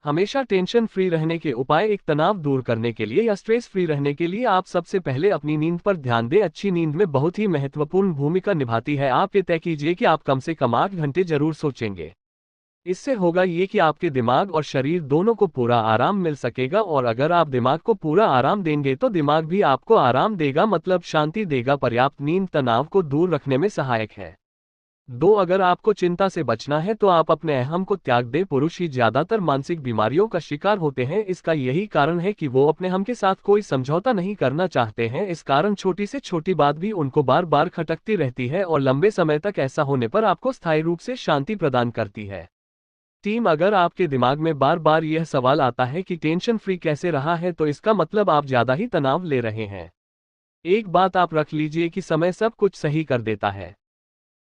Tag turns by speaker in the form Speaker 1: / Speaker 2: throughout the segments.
Speaker 1: हमेशा tension free रहने के उपाय। एक तनाव दूर करने के लिए या स्ट्रेस फ्री रहने के लिए आप सबसे पहले अपनी नींद पर ध्यान दें। अच्छी नींद में बहुत ही महत्वपूर्ण भूमिका निभाती है। आप ये तय कीजिए कि आप कम से कम 8 घंटे जरूर सोचेंगे। इससे होगा ये कि आपके दिमाग और शरीर दोनों को पूरा आराम मिल सकेगा, और अगर आप दिमाग को पूरा आराम देंगे तो दिमाग भी आपको आराम देगा, मतलब शांति देगा। पर्याप्त नींद तनाव को दूर रखने में सहायक है। अगर आपको चिंता से बचना है तो आप अपने अहम को त्याग दें। पुरुष ही ज्यादातर मानसिक बीमारियों का शिकार होते हैं। इसका यही कारण है कि वो अपने हम के साथ कोई समझौता नहीं करना चाहते हैं। इस कारण छोटी से छोटी बात भी उनको बार बार खटकती रहती है, और लंबे समय तक ऐसा होने पर आपको स्थायी रूप से शांति प्रदान करती है। टीम, अगर आपके दिमाग में बार बार यह सवाल आता है कि टेंशन फ्री कैसे रहा है, तो इसका मतलब आप ज्यादा ही तनाव ले रहे हैं। एक बात आप रख लीजिए कि समय सब कुछ सही कर देता है।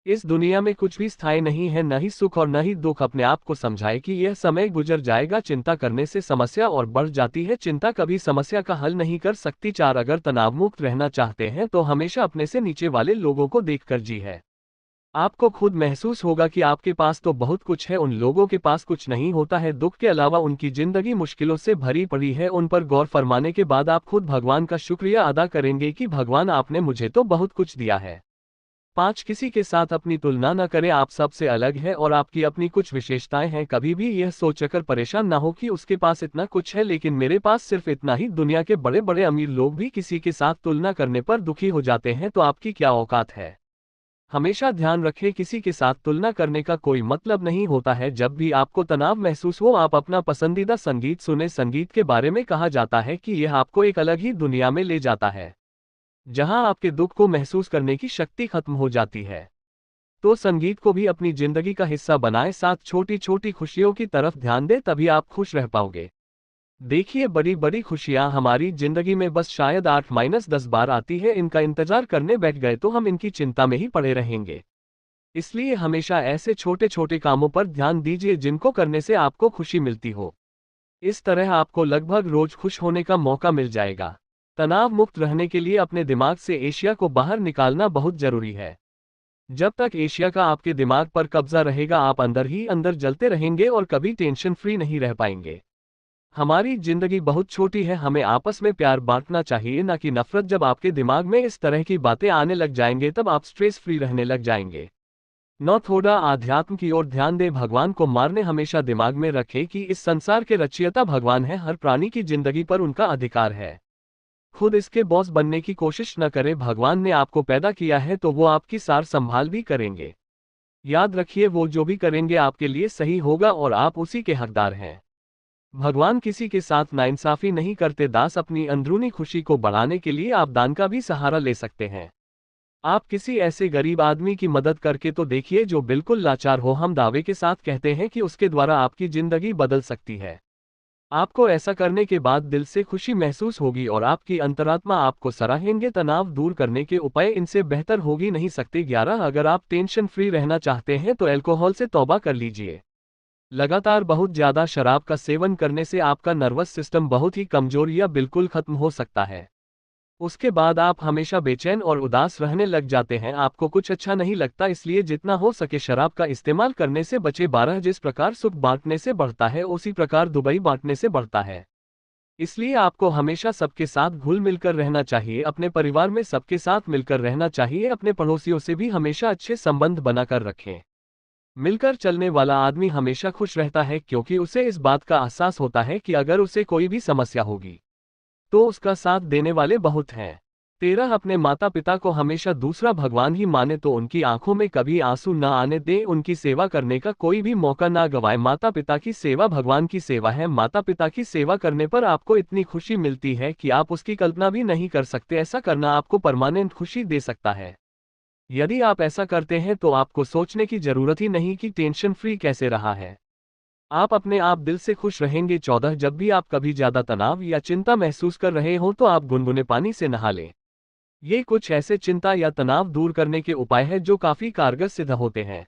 Speaker 1: इस दुनिया में कुछ भी स्थायी नहीं है, न ही सुख और न ही दुख। अपने आप को समझाए कि यह समय गुजर जाएगा। चिंता करने से समस्या और बढ़ जाती है। चिंता कभी समस्या का हल नहीं कर सकती। 4, अगर तनाव मुक्त रहना चाहते हैं तो हमेशा अपने से नीचे वाले लोगों को देखकर जी है। आपको खुद महसूस होगा कि आपके पास तो बहुत कुछ है, उन लोगों के पास कुछ नहीं होता है। दुख के अलावा उनकी जिंदगी मुश्किलों से भरी पड़ी है। उन पर गौर फरमाने के बाद आप खुद भगवान का शुक्रिया अदा करेंगे कि भगवान, आपने मुझे तो बहुत कुछ दिया है। 5, किसी के साथ अपनी तुलना न करें। आप सबसे अलग है और आपकी अपनी कुछ विशेषताएं हैं। कभी भी यह सोचकर परेशान ना हो कि उसके पास इतना कुछ है लेकिन मेरे पास सिर्फ इतना ही। दुनिया के बड़े बड़े अमीर लोग भी किसी के साथ तुलना करने पर दुखी हो जाते हैं, तो आपकी क्या औकात है। हमेशा ध्यान रखें, किसी के साथ तुलना करने का कोई मतलब नहीं होता है। जब भी आपको तनाव महसूस हो, आप अपना पसंदीदा संगीत सुने। संगीत के बारे में कहा जाता है कि यह आपको एक अलग ही दुनिया में ले जाता है, जहां आपके दुख को महसूस करने की शक्ति खत्म हो जाती है। तो संगीत को भी अपनी जिंदगी का हिस्सा बनाएं। साथ छोटी छोटी खुशियों की तरफ ध्यान दें, तभी आप खुश रह पाओगे। देखिए, बड़ी बड़ी खुशियां हमारी जिंदगी में बस शायद 8-10 बार आती है। इनका इंतजार करने बैठ गए तो हम इनकी चिंता में ही पड़े रहेंगे। इसलिए हमेशा ऐसे छोटे छोटे कामों पर ध्यान दीजिए जिनको करने से आपको खुशी मिलती हो। इस तरह आपको लगभग रोज खुश होने का मौका मिल जाएगा। तनाव मुक्त रहने के लिए अपने दिमाग से एशिया को बाहर निकालना बहुत जरूरी है। जब तक एशिया का आपके दिमाग पर कब्जा रहेगा, आप अंदर ही अंदर जलते रहेंगे और कभी टेंशन फ्री नहीं रह पाएंगे। हमारी जिंदगी बहुत छोटी है, हमें आपस में प्यार बांटना चाहिए, ना कि नफरत। जब आपके दिमाग में इस तरह की बातें आने लग जाएंगे तब आप स्ट्रेस फ्री रहने लग जाएंगे। थोड़ा आध्यात्म की ओर ध्यान दें। भगवान को मारने हमेशा दिमाग में रखें कि इस संसार के रचयिता भगवान है। हर प्राणी की जिंदगी पर उनका अधिकार है। खुद इसके बॉस बनने की कोशिश न करें। भगवान ने आपको पैदा किया है तो वो आपकी सार संभाल भी करेंगे। याद रखिए, वो जो भी करेंगे आपके लिए सही होगा और आप उसी के हकदार हैं। भगवान किसी के साथ नाइंसाफी नहीं करते। दास, अपनी अंदरूनी खुशी को बढ़ाने के लिए आप दान का भी सहारा ले सकते हैं। आप किसी ऐसे गरीब आदमी की मदद करके तो देखिए जो बिल्कुल लाचार हो। हम दावे के साथ कहते हैं कि उसके द्वारा आपकी जिंदगी बदल सकती है। आपको ऐसा करने के बाद दिल से खुशी महसूस होगी और आपकी अंतरात्मा आपको सराहेंगे। तनाव दूर करने के उपाय इनसे बेहतर हो ही नहीं सकते। 11, अगर आप टेंशन फ्री रहना चाहते हैं तो अल्कोहल से तौबा कर लीजिए। लगातार बहुत ज्यादा शराब का सेवन करने से आपका नर्वस सिस्टम बहुत ही कमजोर या बिल्कुल खत्म हो सकता है। उसके बाद आप हमेशा बेचैन और उदास रहने लग जाते हैं। आपको कुछ अच्छा नहीं लगता, इसलिए जितना हो सके शराब का इस्तेमाल करने से बचे। 12, जिस प्रकार सुख बांटने से बढ़ता है उसी प्रकार दुबई बांटने से बढ़ता है। इसलिए आपको हमेशा सबके साथ घुल मिलकर रहना चाहिए। अपने परिवार में सबके साथ मिलकर रहना चाहिए। अपने पड़ोसियों से भी हमेशा अच्छे संबंध बनाकर रखें। मिलकर चलने वाला आदमी हमेशा खुश रहता है, क्योंकि उसे इस बात का एहसास होता है कि अगर उसे कोई भी समस्या होगी तो उसका साथ देने वाले बहुत हैं। 13, अपने माता पिता को हमेशा दूसरा भगवान ही माने, तो उनकी आंखों में कभी आंसू न आने दें। उनकी सेवा करने का कोई भी मौका ना गंवाएं। माता पिता की सेवा भगवान की सेवा है। माता पिता की सेवा करने पर आपको इतनी खुशी मिलती है कि आप उसकी कल्पना भी नहीं कर सकते। ऐसा करना आपको परमानेंट खुशी दे सकता है। यदि आप ऐसा करते हैं तो आपको सोचने की जरूरत ही नहीं कि टेंशन फ्री कैसे रहा है। आप अपने आप दिल से खुश रहेंगे। 14, जब भी आप कभी ज्यादा तनाव या चिंता महसूस कर रहे हो तो आप गुनगुने पानी से नहा लें। ये कुछ ऐसे चिंता या तनाव दूर करने के उपाय हैं जो काफी कारगर सिद्ध होते हैं।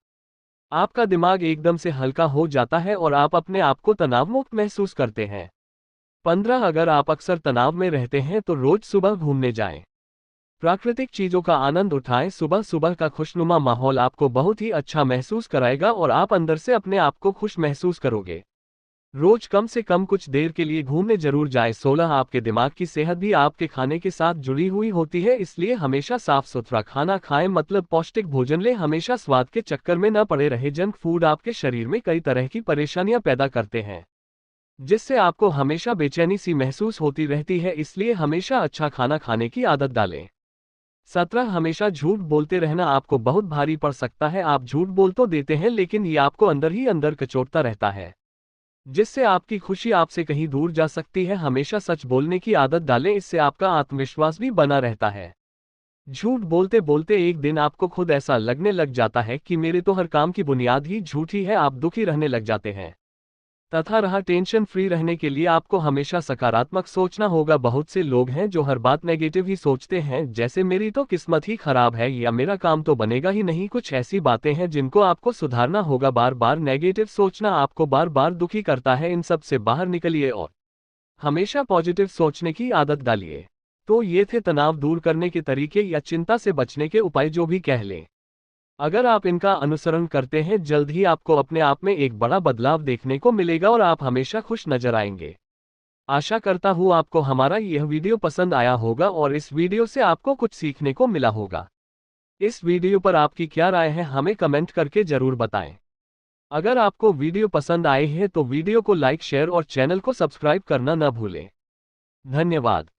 Speaker 1: आपका दिमाग एकदम से हल्का हो जाता है और आप अपने आप को तनाव मुक्त महसूस करते हैं। 15, अगर आप अक्सर तनाव में रहते हैं तो रोज सुबह घूमने जाएं। प्राकृतिक चीजों का आनंद उठाएं। सुबह सुबह का खुशनुमा माहौल आपको बहुत ही अच्छा महसूस कराएगा और आप अंदर से अपने आप को खुश महसूस करोगे। रोज कम से कम कुछ देर के लिए घूमने जरूर जाए। 16 आपके दिमाग की सेहत भी आपके खाने के साथ जुड़ी हुई होती है, इसलिए हमेशा साफ सुथरा खाना खाएं, मतलब पौष्टिक भोजन लें। हमेशा स्वाद के चक्कर में न पड़े रहे। जंक फूड आपके शरीर में कई तरह की परेशानियां पैदा करते हैं, जिससे आपको हमेशा बेचैनी सी महसूस होती रहती है, इसलिए हमेशा अच्छा खाना खाने की आदत डालें। 17 हमेशा झूठ बोलते रहना आपको बहुत भारी पड़ सकता है। आप झूठ बोल तो देते हैं, लेकिन ये आपको अंदर ही अंदर कचोटता रहता है, जिससे आपकी खुशी आपसे कहीं दूर जा सकती है। हमेशा सच बोलने की आदत डालें, इससे आपका आत्मविश्वास भी बना रहता है। झूठ बोलते बोलते एक दिन आपको खुद ऐसा लगने लग जाता है कि मेरे तो हर काम की बुनियाद ही झूठी है। आप दुखी रहने लग जाते हैं। तथा रहा टेंशन फ्री रहने के लिए, आपको हमेशा सकारात्मक सोचना होगा। बहुत से लोग हैं जो हर बात नेगेटिव ही सोचते हैं, जैसे मेरी तो किस्मत ही खराब है या मेरा काम तो बनेगा ही नहीं। कुछ ऐसी बातें हैं जिनको आपको सुधारना होगा। बार बार नेगेटिव सोचना आपको बार बार दुखी करता है। इन सब से बाहर निकलिए और हमेशा पॉजिटिव सोचने की आदत डालिए। तो ये थे तनाव दूर करने के तरीके या चिंता से बचने के उपाय, जो भी कह लें। अगर आप इनका अनुसरण करते हैं, जल्द ही आपको अपने आप में एक बड़ा बदलाव देखने को मिलेगा और आप हमेशा खुश नजर आएंगे। आशा करता हूँ आपको हमारा यह वीडियो पसंद आया होगा और इस वीडियो से आपको कुछ सीखने को मिला होगा। इस वीडियो पर आपकी क्या राय है, हमें कमेंट करके जरूर बताएं। अगर आपको वीडियो पसंद आए हैं तो वीडियो को लाइक, शेयर और चैनल को सब्सक्राइब करना न भूलें। धन्यवाद।